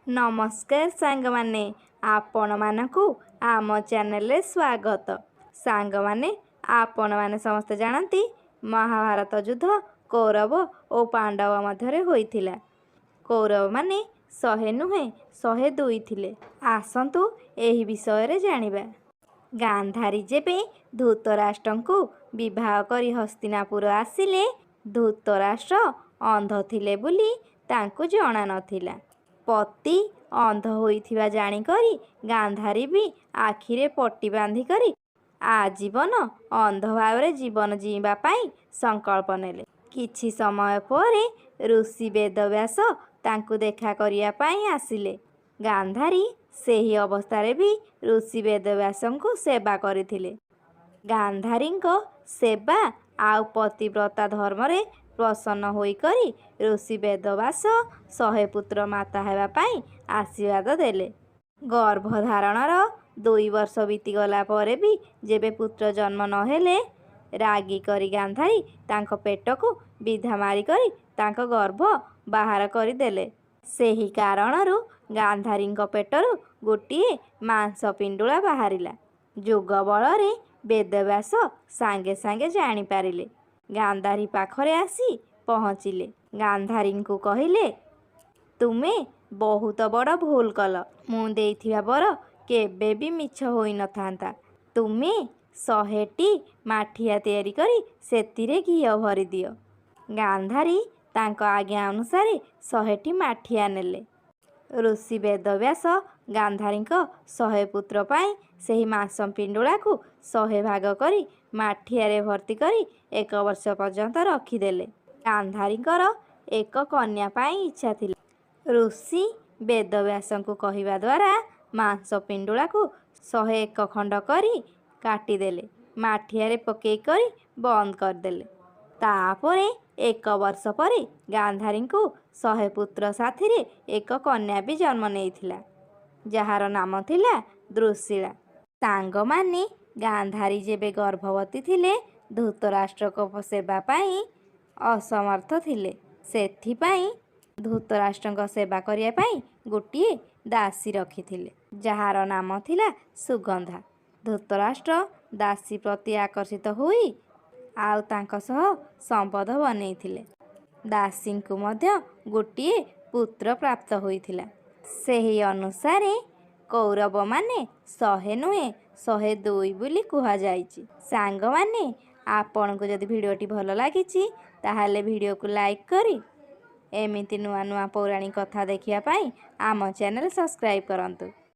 नमस्कार सांग माने आपण मानकु आम चैनल रे स्वागत। सांग माने आपण माने समस्त जानती महाभारत युद्ध कौरव और पांडव मध्य होइथिला। कौरव माने 100 नुहे 102 थिले। आसंतु एही विषय रे जानिबा। गांधारी जेबे धृतराष्ट्रंकु विवाह करी हस्तिनापुर आसिले धृतराष्ट्र अंध थिले बुली तांकु जणा नथिला। पति अंध होइथिबा जानी करी गांधारी भी आखिरे पट्टी बांधी करी आजीवन अंध भाव जीवन जीवा पाई संकल्प नेले। किछि समय परे ऋषि वेदव्यास तांकु देखा करिया पाई आसिले। गांधारी सेही अवस्थारे भी ऋषि वेदव्यासंकु सेवा करिथिले। गांधारींको सेवा आउ पतिव्रता धर्मरे प्रसन्न होई करी ऋषि वेदव्यास 100 पुत्र माता हेबा पाई आशीर्वाद देले। गर्भधारणर 2 वर्ष बीतीगला परे भी जेबे पुत्र जन्म नहेले रागी करी गांधारी तांको पेटकु विधा मारी करी तांको गर्भ बाहर करी देले। सेही कारणरु गांधारींको पेटरु गोटिए मांस पिंडुला बाहरिला। जोग बଳରେ वेदव्यास सांगे सांगे जानी पारिले। गांधारी पाखरे आसी पहुँचिले। गांधारींकु कहिले तुमे बहुत बड़ भूल कल। मु देइथिबा बर केबे भी मिछ होई नथांता। तुमे 100टी माठिया तैयारी करी सेतिरे घियो भरी दियो। गांधारी तांको आज्ञा अनुसार 100टी माठिया नेले। ऋषि वेदव्यास गांधारींको 100 पुत्र पाई सेही मांस पिंडुला को 100 भाग करी माठियारे भर्ती करी 1 वर्ष पर्यंत रखिदेले। गांधारींकर एक कन्या पाई इच्छा थिला। ऋषि वेदव्यासंकु कहिबा द्वारा मांस पिंडुला को 101 खंड करी काटिदेले। माठियारे पकेई करी बंद करदेले। तापरे 1 वर्ष परे गांधारींकु 100 पुत्र साथिरे एक कन्या भी जन्म नेइथिला जहार नाम थिला द्रुशिला। सांग माने गांधारी जेबे गर्भवती थिले धृतराष्ट्र को सेवा पाई असमर्थ थिले। सेथिपाई धृतराष्ट्र सेवा करिया पाई गोटिए दासी रखिथिले जहार नाम थिला सुगंधा। धृतराष्ट्र दासी प्रति आकर्षित होई आउ तांको सह संपद बनेइथिले। दासींकु मध्य गोटिए पुत्र प्राप्त होइथिला। सेही अनुसारे कौरव माने 100 नुहे 102 बुली कुहा जाइछि। सांग माने आपनको जदि भिडियोटी भल लागिछि ताहाले भिडियो को लाइक करी एमिति नुआ नुआ पौराणिक कथा देखिया पाई आम चैनल सब्सक्राइब करंतु।